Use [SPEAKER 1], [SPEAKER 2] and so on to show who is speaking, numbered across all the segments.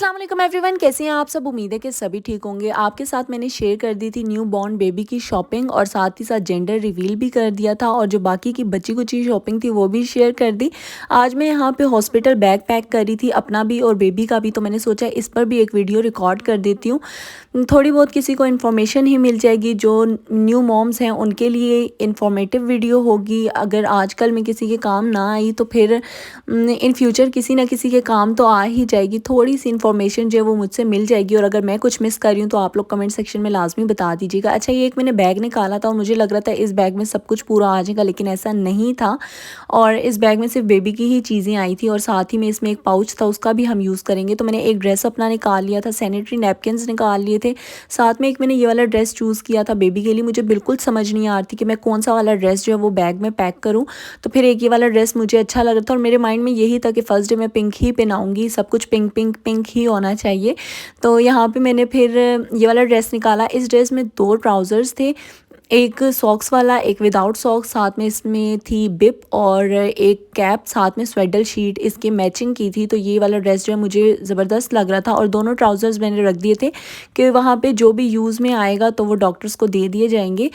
[SPEAKER 1] अस्सलाम वालेकुम एवरीवन, कैसे हैं आप सब। उम्मीद है कि सभी ठीक होंगे। आपके साथ मैंने शेयर कर दी थी न्यू बॉर्न बेबी की शॉपिंग और साथ ही साथ जेंडर रिवील भी कर दिया था और जो बाकी की बची कुची शॉपिंग थी वो भी शेयर कर दी। आज मैं यहाँ पे हॉस्पिटल बैग पैक कर रही थी, अपना भी और बेबी का भी, तो मैंने सोचा इस पर भी एक वीडियो रिकॉर्ड कर देती हूँ। थोड़ी बहुत किसी को इन्फॉर्मेशन ही मिल जाएगी, जो न्यू मॉम्स हैं उनके लिए इन्फॉर्मेटिव वीडियो होगी। अगर आजकल में किसी के काम ना आई तो फिर इन फ्यूचर किसी ना किसी के काम तो आ ही जाएगी। थोड़ी सी इन्फॉर्मेशन जो है वो मुझसे मिल जाएगी और अगर मैं कुछ मिस कर रही हूँ तो आप लोग कमेंट सेक्शन में लाजमी बता दीजिएगा। अच्छा, ये एक मैंने बैग निकाला था और मुझे लग रहा था इस बैग में सब कुछ पूरा आ जाएगा, लेकिन ऐसा नहीं था। और इस बैग में सिर्फ बेबी की ही चीज़ें आई थी और साथ ही में इसमें एक पाउच था, उसका भी हम यूज़ करेंगे। तो मैंने एक ड्रेस अपना निकाल लिया था, सैनिटरी नैपकिन्स निकाल लिए थे, साथ में एक मैंने ये वाला ड्रेस चूज़ किया था बेबी के लिए। मुझे बिल्कुल समझ नहीं आ रही थी कि मैं कौन सा वाला ड्रेस जो है वो बैग में पैक करूँ, तो फिर एक ये वाला ड्रेस मुझे अच्छा लग रहा था और मेरे माइंड में यही था कि फ़र्स्ट डे मैं पिंक ही पहनाऊँगी, सब कुछ पिंक पिंक पिंक ही होना चाहिए। तो यहाँ पे मैंने फिर ये वाला ड्रेस निकाला। इस ड्रेस में 2 ट्राउज़र्स थे, एक सॉक्स वाला, एक विदाउट सॉक्स, साथ में इसमें थी बिप और एक कैप, साथ में स्वेडल शीट इसकी मैचिंग की थी। तो ये वाला ड्रेस जो है मुझे ज़बरदस्त लग रहा था और दोनों ट्राउज़र्स मैंने रख दिए थे कि वहाँ पे जो भी यूज़ में आएगा तो वो डॉक्टर्स को दे दिए जाएंगे।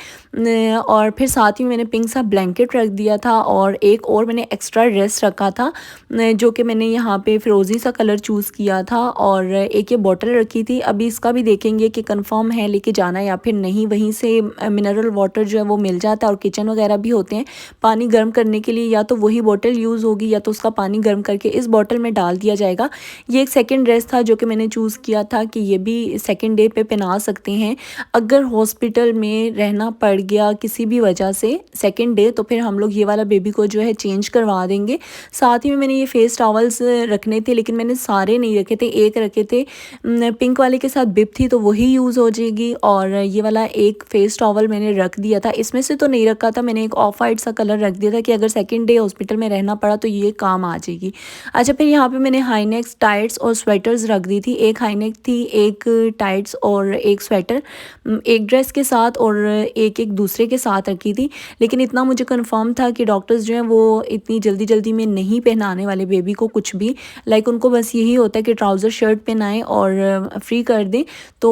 [SPEAKER 1] और फिर साथ ही मैंने पिंक सा ब्लैंकेट रख दिया था और एक और मैंने एक्स्ट्रा ड्रेस रखा था जो कि मैंने यहाँ पे फिरोज़ी सा कलर चूज़ किया था और एक ये बॉटल रखी थी। अभी इसका भी देखेंगे कि कंफर्म है लेके जाना या फिर नहीं। वहीं से मिनरल वाटर जो है वो मिल जाता है और किचन वगैरह भी होते हैं। पानी गर्म करने के लिए या तो वही बॉटल यूज़ होगी या तो उसका पानी गर्म करके इस बॉटल में डाल दिया जाएगा। ये एक सेकंड ड्रेस था जो कि मैंने चूज़ किया था कि ये भी सेकंड डे पे पहना सकते हैं। अगर हॉस्पिटल में रहना पड़ गया किसी भी वजह से सेकंड डे, तो फिर हम लोग ये वाला बेबी को जो है चेंज करवा देंगे। साथ ही में मैंने ये फेस टॉवल्स रखने थे, लेकिन मैंने सारे नहीं रखे थे, एक रखे थे। पिंक वाले के साथ बिप थी तो वही यूज़ हो जाएगी और ये वाला एक फेस टॉवल मैंने रख दिया था। इसमें से तो नहीं रखा था, मैंने एक ऑफ वाइट सा कलर रख दिया था कि अगर सेकंड डे हॉस्पिटल में रहना पड़ा तो ये काम आ जाएगी। अच्छा, फिर यहाँ पे मैंने हाई नेक्स, टाइट्स और स्वेटर्स रख दी थी। एक हाई नेक थी, एक टाइट्स और एक स्वेटर, एक ड्रेस के साथ और एक एक दूसरे के साथ रखी थी। लेकिन इतना मुझे कंफर्म था कि डॉक्टर्स जो हैं वो इतनी जल्दी जल्दी में नहीं पहनाने वाले बेबी को कुछ भी। लाइक उनको बस यही होता है कि ट्राउज़र शर्ट पहनाएं और फ्री कर दें। तो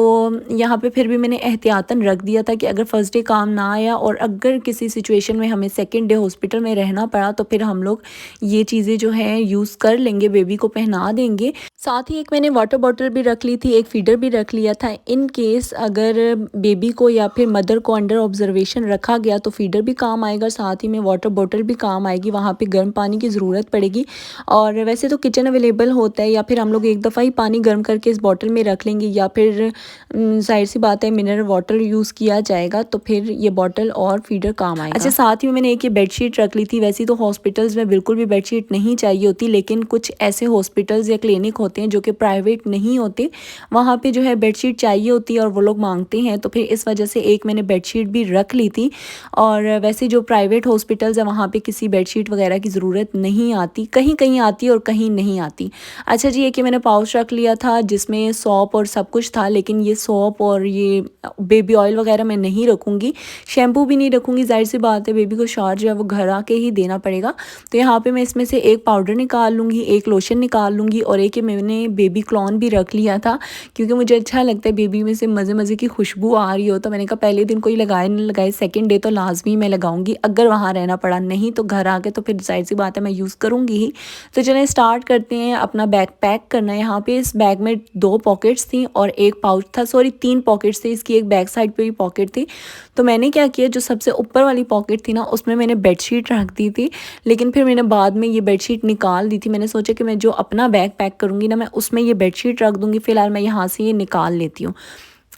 [SPEAKER 1] यहाँ पे फिर भी मैंने एहतियातन रख दिया था कि अगर फर्स्ट डे काम ना आया और अगर किसी सिचुएशन में हमें सेकंड डे हॉस्पिटल में रहना पड़ा तो फिर हम लोग ये चीज़ें जो हैं यूज़ कर लेंगे, बेबी को पहना देंगे। साथ ही एक मैंने वाटर बॉटल भी रख ली थी, एक फीडर भी रख लिया था। इन केस अगर बेबी को या फिर मदर को अंडर ऑब्जर्वेशन रखा गया तो फीडर भी काम आएगा, साथ ही में वाटर बॉटल भी काम आएगी। वहाँ पे गर्म पानी की ज़रूरत पड़ेगी और वैसे तो किचन अवेलेबल होता है या फिर हम लोग एक दफ़ा ही पानी गर्म करके इस बॉटल में रख लेंगे या फिर जाहिर सी बात है मिनरल वाटर यूज़ किया जाएगा तो फिर ये बॉटल और फीडर काम आएगा। अच्छा, साथ ही में मैंने एक ये बेडशीट रख ली थी। वैसे तो हॉस्पिटल्स में बिल्कुल भी बेडशीट नहीं चाहिए होती, लेकिन कुछ ऐसे हॉस्पिटल्स या क्लिनिक होते हैं जो कि प्राइवेट नहीं होते, वहाँ पे जो है बेडशीट चाहिए होती है और वो लोग मांगते हैं, तो फिर इस वजह से एक मैंने बेडशीट भी रख ली थी। और वैसे जो प्राइवेट हॉस्पिटल्स है वहाँ पे किसी बेडशीट वगैरह की ज़रूरत नहीं आती, कहीं कहीं आती है और कहीं नहीं आती। अच्छा जी, एक ये मैंने पाउच रख लिया था जिसमें सौंप और सब कुछ था, लेकिन ये सौंप और ये बेबी ऑयल वगैरह मैं नहीं रखूँगी, शैम्पू भी नहीं रखूँगी। जाहिर सी बात है बेबी को शावर जो है वो घर आके ही देना पड़ेगा। तो यहाँ पे मैं इसमें से एक पाउडर निकाल लूँगी, एक लोशन निकाल लूँगी और एक मैंने बेबी क्लॉन भी रख लिया था क्योंकि मुझे अच्छा लगता है बेबी में से मज़े मज़े की खुशबू आ रही हो। तो मैंने कहा पहले दिन कोई लगाए ना लगाए, सेकंड डे तो लाजमी मैं लगाऊंगी अगर वहाँ रहना पड़ा, नहीं तो घर आके तो फिर जाहिर सी बात है मैं यूज़ करूँगी ही। तो चलें स्टार्ट करते हैं अपना बैग पैक करना। यहाँ पे इस बैग में 2 पॉकेट्स थी और एक पाउच था, सॉरी 3 पॉकेट्स थी, इसकी एक बैक साइड पे भी पॉकेट थी। तो मैंने क्या किया, जो सबसे ऊपर वाली पॉकेट थी ना उसमें मैंने बेडशीट रख दी थी, लेकिन फिर मैंने बाद में ये बेडशीट निकाल दी थी। मैंने सोचा कि मैं जो अपना बैग पैक करूँगी ना मैं उसमें ये बेडशीट रख दूँगी, फ़िलहाल मैं यहाँ से ये निकाल लेती हूँ।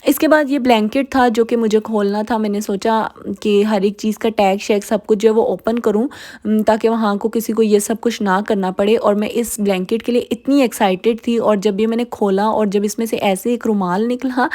[SPEAKER 1] इसके बाद ये ब्लैंकेट था जो कि मुझे खोलना था। मैंने सोचा कि हर एक चीज़ का टैग शैग सब कुछ जो है वो ओपन करूं ताकि वहाँ को किसी को ये सब कुछ ना करना पड़े। और मैं इस ब्लैंकेट के लिए इतनी एक्साइटेड थी और जब ये मैंने खोला और जब इसमें से ऐसे एक रुमाल निकला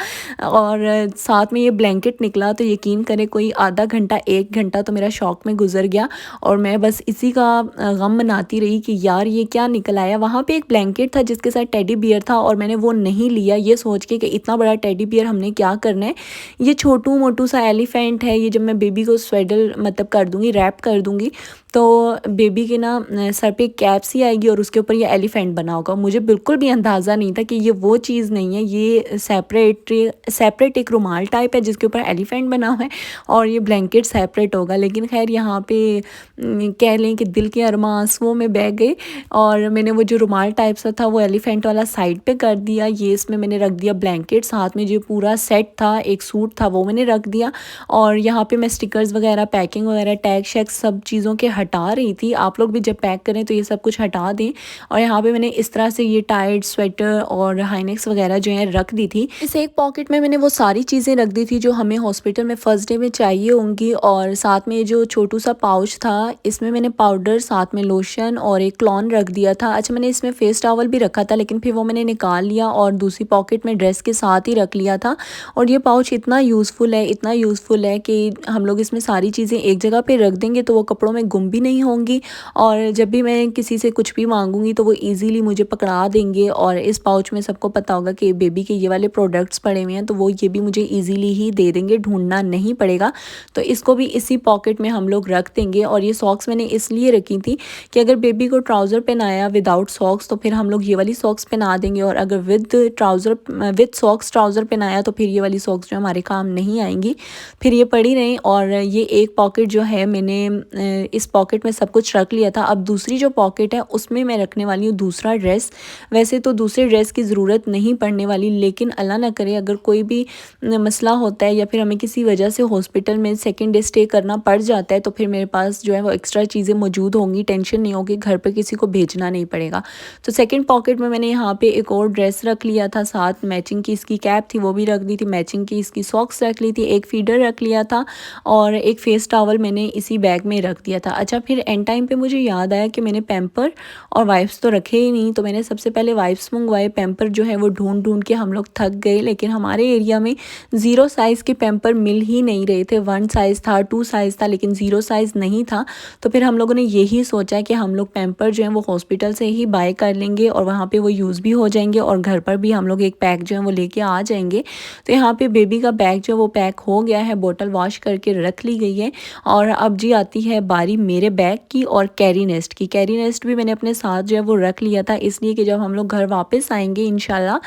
[SPEAKER 1] और साथ में ये ब्लैंकेट निकला तो यकीन करें कोई आधा घंटा 1 घंटा तो मेरा शौक में गुजर गया और मैं बस इसी का गम मनाती रही कि यार ये क्या निकल आया। वहाँ पे एक ब्लैंकेट था जिसके साथ टेडी बियर था और मैंने वो नहीं लिया ये सोच के कि इतना बड़ा टेडी बियर हमने क्या करना है, ये छोटू मोटू सा एलिफेंट है, ये जब मैं बेबी को स्वेडल मतलब कर दूंगी, रैप कर दूंगी तो बेबी के ना सर पे कैप सी आएगी और उसके ऊपर ये एलिफेंट बना होगा। मुझे बिल्कुल भी अंदाज़ा नहीं था कि ये वो चीज़ नहीं है, ये सेपरेट एक रुमाल टाइप है जिसके ऊपर एलिफेंट बना हुआ है और ये ब्लैंकेट सेपरेट होगा। लेकिन खैर यहाँ पे कह लें कि दिल के अरमां आंसुओं में बह गए और मैंने वो जो रुमाल टाइप सा था वो एलिफेंट वाला साइड पे कर दिया। ये इसमें मैंने रख दिया ब्लैंकेट, साथ में जो पूरा सेट था, एक सूट था, वो मैंने रख दिया। और यहाँ पे मैं स्टिकर्स वगैरह, पैकिंग वगैरह, टैग शैग सब चीज़ों के हटा रही थी। आप लोग भी जब पैक करें तो ये सब कुछ हटा दें। और यहाँ पे मैंने इस तरह से ये टाइट स्वेटर और हाईनेक्स वगैरह जो है रख दी थी। इस एक पॉकेट में मैंने वो सारी चीज़ें रख दी थी जो हमें हॉस्पिटल में फ़र्स्ट डे में चाहिए होंगी। और साथ में जो छोटू सा पाउच था, इसमें मैंने पाउडर, साथ में लोशन और एक क्लॉन रख दिया था। अच्छा, मैंने इसमें फेस टॉवल भी रखा था लेकिन फिर वो मैंने निकाल लिया और दूसरी पॉकेट में ड्रेस के साथ ही रख लिया था। और ये पाउच इतना यूज़फुल है, इतना यूज़फुल है कि हम लोग इसमें सारी चीज़ें एक जगह पे रख देंगे तो वो कपड़ों में गुम भी नहीं होंगी और जब भी मैं किसी से कुछ भी मांगूंगी तो वो इजीली मुझे पकड़ा देंगे। और इस पाउच में सबको पता होगा कि बेबी के ये वाले प्रोडक्ट्स पड़े हुए हैं तो वो ये भी मुझे इजीली ही दे देंगे, ढूंढना नहीं पड़ेगा। तो इसको भी इसी पॉकेट में हम लोग रख देंगे। और ये सॉक्स मैंने इसलिए रखी थी कि अगर बेबी को ट्राउज़र पहनाया विदाउट सॉक्स तो फिर हम लोग ये वाली सॉक्स पहना देंगे, और अगर विद सॉक्स ट्राउज़र पहनाया तो फिर ये वाली सॉक्स जो हमारे काम नहीं आएंगी, फिर ये पड़ी रहीं। और ये एक पॉकेट जो है मैंने इस पॉकेट में सब कुछ रख लिया था। अब दूसरी जो पॉकेट है उसमें मैं रखने वाली हूँ दूसरा ड्रेस। वैसे तो दूसरे ड्रेस की ज़रूरत नहीं पड़ने वाली, लेकिन अल्लाह ना करे अगर कोई भी मसला होता है या फिर हमें किसी वजह से हॉस्पिटल में सेकेंड डे स्टे करना पड़ जाता है तो फिर मेरे पास जो है वो एक्स्ट्रा चीज़ें मौजूद होंगी, टेंशन नहीं होगी, घर पर किसी को भेजना नहीं पड़ेगा। तो सेकेंड पॉकेट में मैंने यहाँ पे एक और ड्रेस रख लिया था, साथ मैचिंग की इसकी कैप थी वो भी रख दी थी, मैचिंग की इसकी सॉक्स रख ली थी, एक फीडर रख लिया था और एक फेस टॉवल मैंने इसी बैग में रख दिया था। अच्छा, फिर एंड टाइम पे मुझे याद आया कि मैंने पैम्पर और वाइप्स तो रखे ही नहीं, तो मैंने सबसे पहले वाइप्स मंगवाए। पैम्पर जो है वो ढूंढ ढूंढ के हम लोग थक गए, लेकिन हमारे एरिया में 0 साइज़ के पैम्पर मिल ही नहीं रहे थे। 1 साइज़ था, 2 साइज़ था, लेकिन 0 साइज़ नहीं था। तो फिर हम लोगों ने यही सोचा कि हम लोग पैम्पर जो है वो हॉस्पिटल से ही बाय कर लेंगे और वहाँ पे वो यूज़ भी हो जाएंगे और घर पर भी हम लोग एक पैक जो है वो लेके आ जाएंगे। तो यहाँ पे बेबी का बैग जो है वो पैक हो गया है, बोतल वॉश करके रख ली गई है। और अब जी आती है बारी मेरे बैग की और कैरी नेस्ट की। कैरी नेस्ट भी मैंने अपने साथ जो है वो रख लिया था, इसलिए कि जब हम लोग घर वापस आएंगे इंशाल्लाह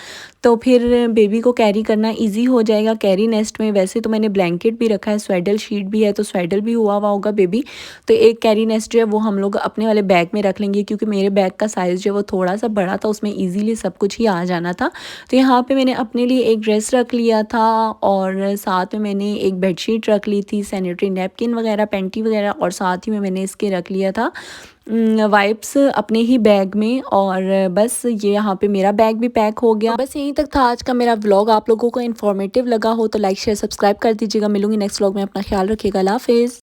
[SPEAKER 1] तो फिर बेबी को कैरी करना इजी हो जाएगा कैरी नेस्ट में। वैसे तो मैंने ब्लैंकेट भी रखा है, स्वेडल शीट भी है, तो स्वेडल भी हुआ हुआ होगा बेबी। तो एक कैरी नेस्ट जो है वो हम लोग अपने वाले बैग में रख लेंगे, क्योंकि मेरे बैग का साइज़ जो है वो थोड़ा सा बड़ा था, उसमें ईजीली सब कुछ ही आ जाना था। तो यहाँ पे मैंने अपने लिए एक ड्रेस रख लिया था और साथ में मैंने एक बेडशीट रख ली थी, सैनिटरी नैपकिन वगैरह, पैंटी वगैरह, और साथ ही में मैंने इसके रख लिया था वाइप्स अपने ही बैग में। और बस ये यहाँ पे मेरा बैग भी पैक हो गया। बस यहीं तक था आज का मेरा व्लॉग। आप लोगों को इन्फॉर्मेटिव लगा हो तो लाइक शेयर सब्सक्राइब कर दीजिएगा। मिलूंगी नेक्स्ट व्लॉग में, अपना ख्याल रखिएगा। अल्लाह हाफिज़।